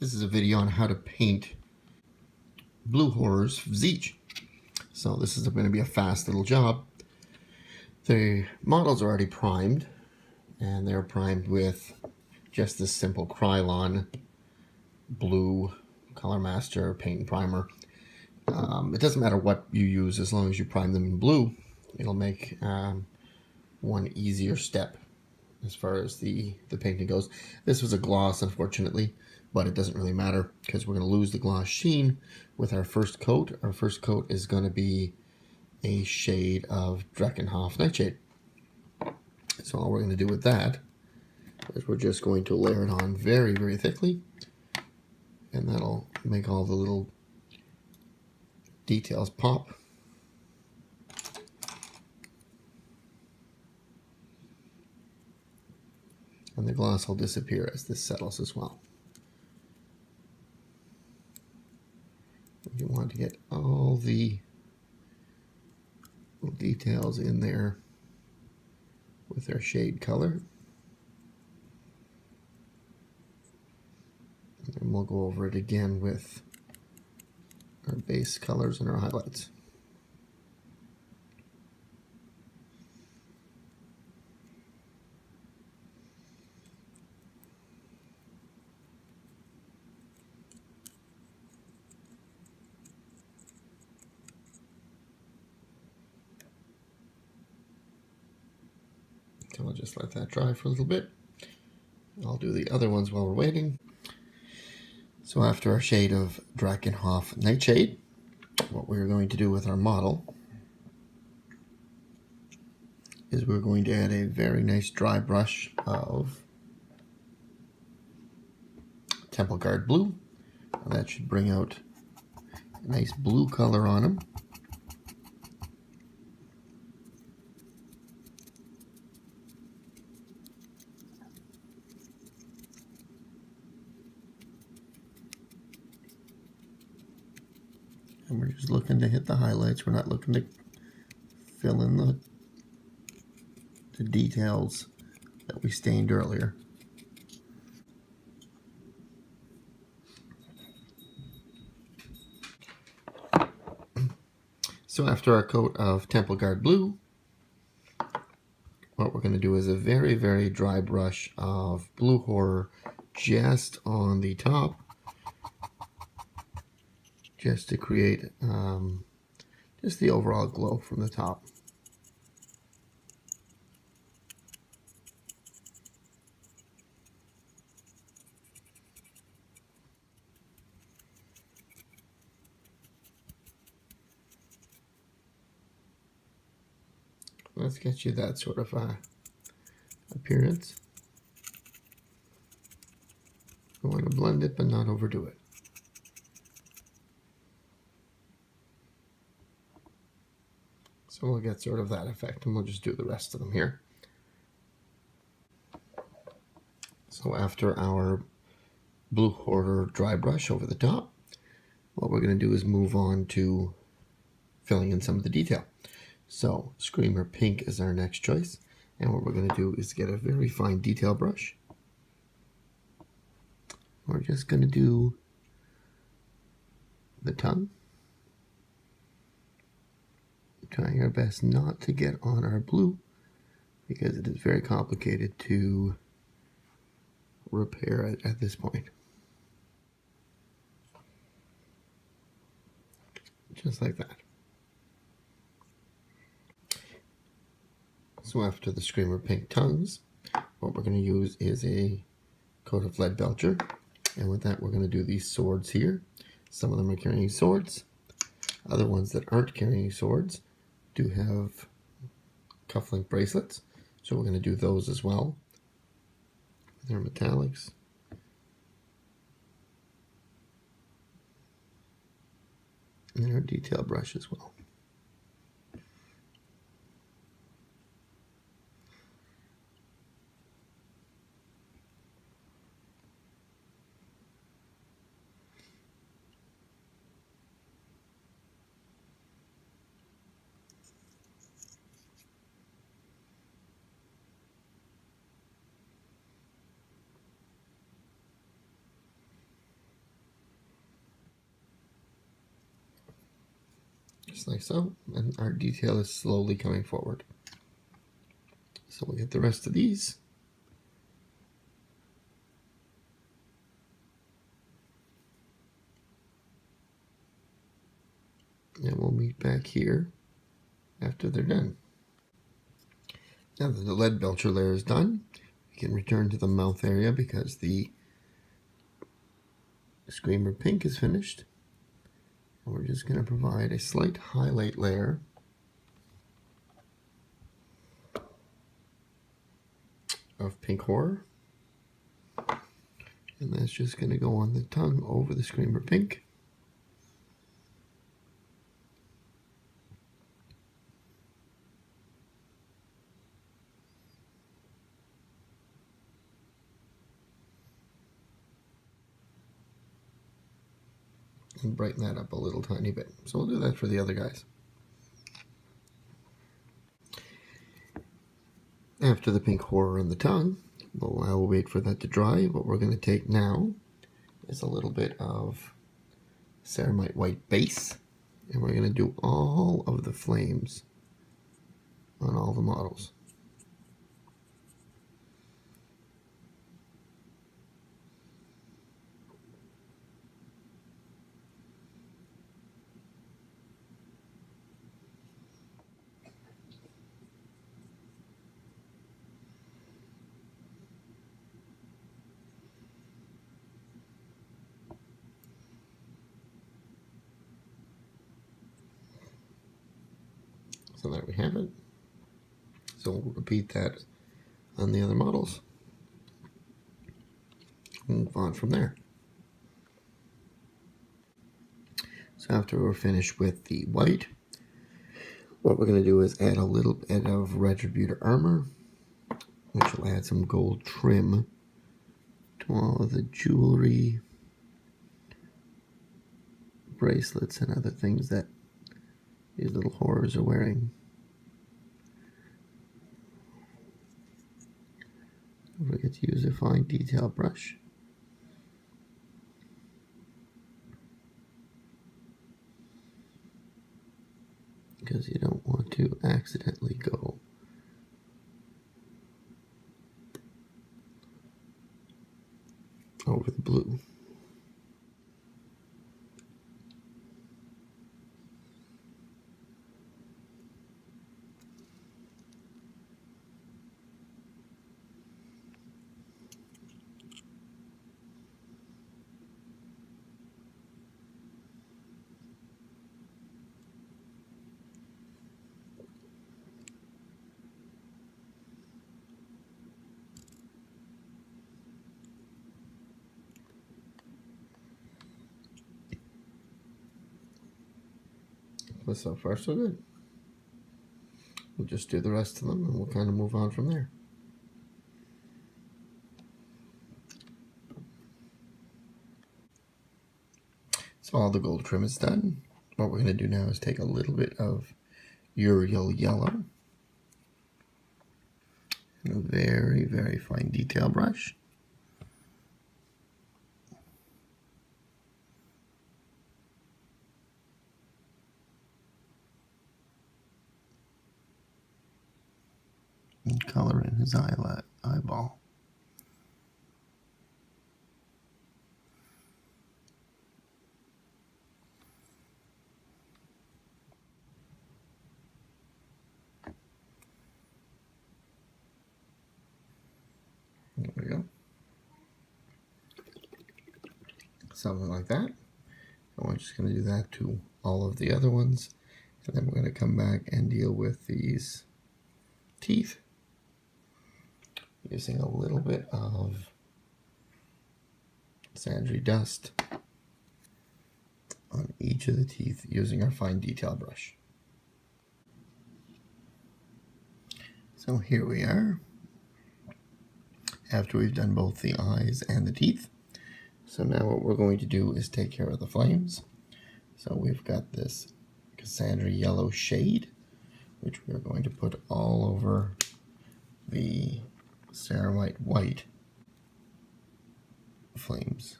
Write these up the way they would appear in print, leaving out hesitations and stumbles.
This is a video on how to paint blue horrors for Tzeentch. So this is going to be a fast little job. The models are already primed, and they're primed with just this simple Krylon blue Color Master paint and primer. It doesn't matter what you use as long as you prime them in blue. It'll make one easier step as far as the painting goes. This was a gloss, unfortunately, but it doesn't really matter because we're going to lose the gloss sheen with our first coat. Our first coat is going to be a shade of Dreckenhoff Nightshade. So all we're going to do with that is we're just going to layer it on very, very thickly, and that'll make all the little details pop. And the gloss will disappear as this settles as well. You want to get all the details in there with their shade color. And then we'll go over it again with our base colors and our highlights. So I'll just let that dry for a little bit. I'll do the other ones while we're waiting. So after our shade of Dreckenhoff Nightshade, what we're going to do with our model is we're going to add a very nice dry brush of Temple Guard Blue. And that should bring out a nice blue color on them. And we're just looking to hit the highlights. We're not looking to fill in the details that we stained earlier. So after our coat of Temple Guard Blue, what we're going to do is a very, very dry brush of Blue Horror just on the top, just to create just the overall glow from the top. Let's get you that sort of appearance. You want to blend it but not overdo it. So we'll get sort of that effect, and we'll just do the rest of them here. So after our Blue Horror dry brush over the top, what we're going to do is move on to filling in some of the detail. So Screamer Pink is our next choice, and what we're going to do is get a very fine detail brush. We're just going to do the tongue, trying our best not to get on our blue because it is very complicated to repair at this point. Just like that. So after the Screamer Pink tongues, what we're going to use is a coat of Lead Belcher, and with that we're going to do these swords here. Some of them are carrying swords. Other ones that aren't carrying swords do have cufflink bracelets, so we're going to do those as well. They're metallics. And our detail brush as well. just like so, and our detail is slowly coming forward. So we'll get the rest of these. And we'll meet back here after they're done. Now that the lead belcher layer is done, we can return to the mouth area because the Screamer Pink is finished. And we're just going to provide a slight highlight layer of Pink Horror. And that's just going to go on the tongue over the Screamer Pink. And brighten that up a little tiny bit. So we'll do that for the other guys. After the Pink Horror and the tongue, we'll wait for that to dry. What we're going to take now is a little bit of ceramite white base, and we're going to do all of the flames on all the models. So there we have it. So we'll repeat that on the other models. Move on from there. So after we're finished with the white, what we're going to do is add a little bit of retributive armor, which will add some gold trim to all of the jewelry, bracelets, and other things that these little horrors are wearing. Don't forget to use a fine detail brush. Because you don't want to accidentally go over the blue. But so far so good. We'll just do the rest of them and we'll kind of move on from there. So all the gold trim is done. What we're going to do now is take a little bit of Uriel yellow and a very, very fine detail brush. And color in his eyeball. There we go. Something like that. And we're just going to do that to all of the other ones. And then we're going to come back and deal with these teeth using a little bit of sandry dust on each of the teeth using our fine detail brush. So here we are, after we've done both the eyes and the teeth. So now what we're going to do is take care of the flames. So we've got this Cassandra yellow shade, which we're going to put all over the ceramite white flames.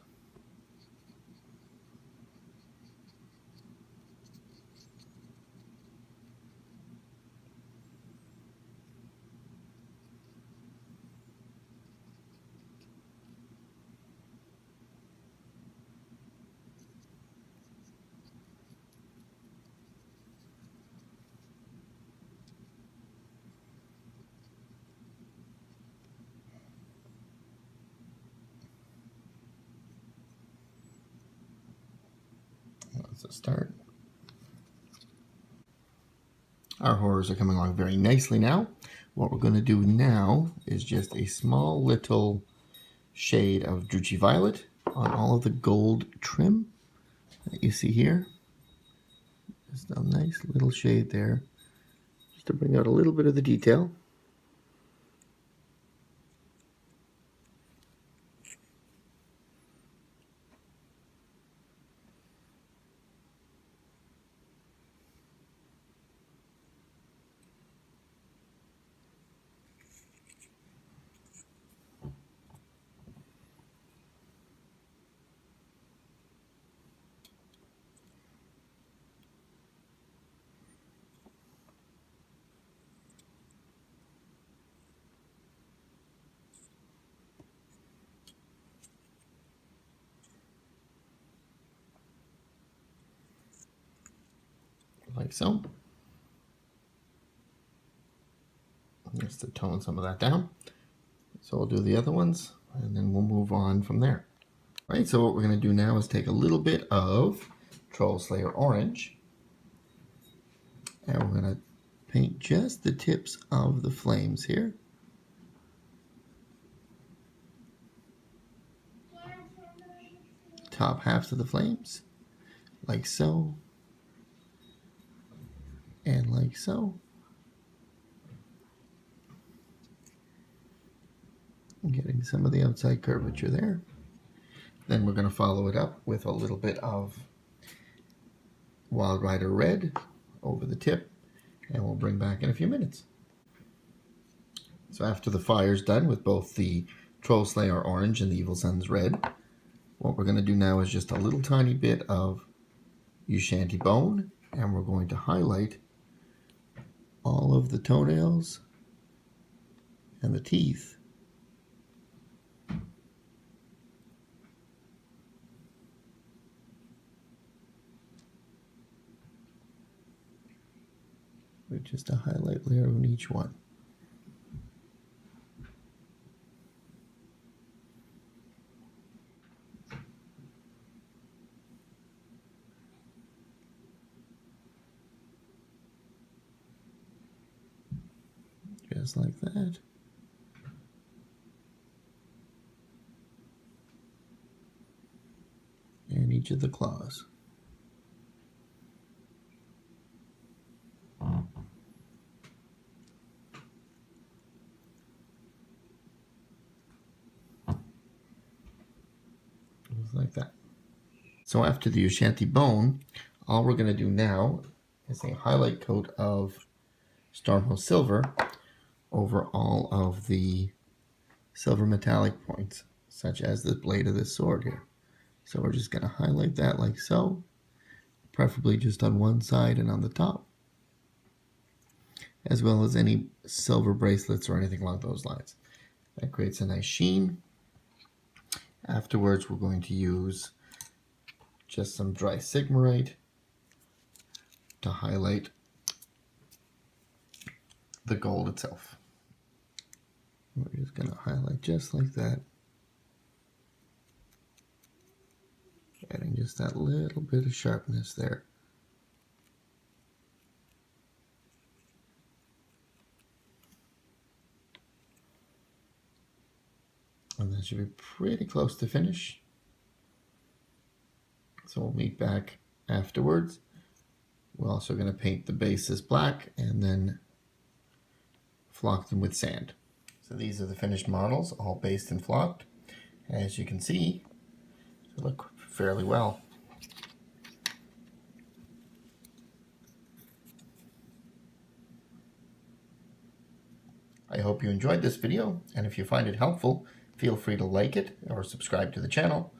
That's a start. Our horrors are coming along very nicely now. What we're going to do now is just a small little shade of Druchii Violet on all of the gold trim that you see here. Just a nice little shade there, just to bring out a little bit of the detail. Like so. Just to tone some of that down. So we'll do the other ones and then we'll move on from there. All right, so what we're going to do now is take a little bit of Troll Slayer Orange and we're going to paint just the tips of the flames here. Top halves of the flames, like so, and like so. Getting some of the outside curvature there. Then we're going to follow it up with a little bit of Wild Rider Red over the tip, and we'll bring back in a few minutes. So after the fire's done with both the Troll Slayer Orange and the Evil Sun's Red, what we're going to do now is just a little tiny bit of Ushanti Bone, and we're going to highlight all of the toenails and the teeth. With just a highlight layer on each one. Just like that. And each of the claws. Just like that. So after the Ushanti Bone, all we're going to do now is a highlight coat of Stormhost Silver over all of the silver metallic points, such as the blade of this sword here. So we're just going to highlight that like so, preferably just on one side and on the top, as well as any silver bracelets or anything along those lines. That creates a nice sheen. Afterwards, we're going to use just some dry Sigmarite to highlight the gold itself. We're just going to highlight just like that, adding just that little bit of sharpness there. And that should be pretty close to finish. So we'll meet back afterwards. We're also going to paint the bases black and then flock them with sand. So these are the finished models, all based and flocked. As you can see, they look fairly well. I hope you enjoyed this video, and if you find it helpful, feel free to like it or subscribe to the channel,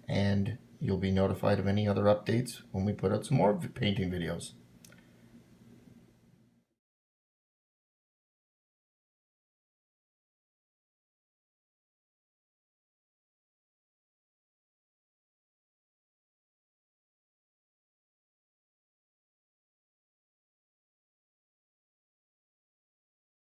and you'll be notified of any other updates when we put out some more painting videos.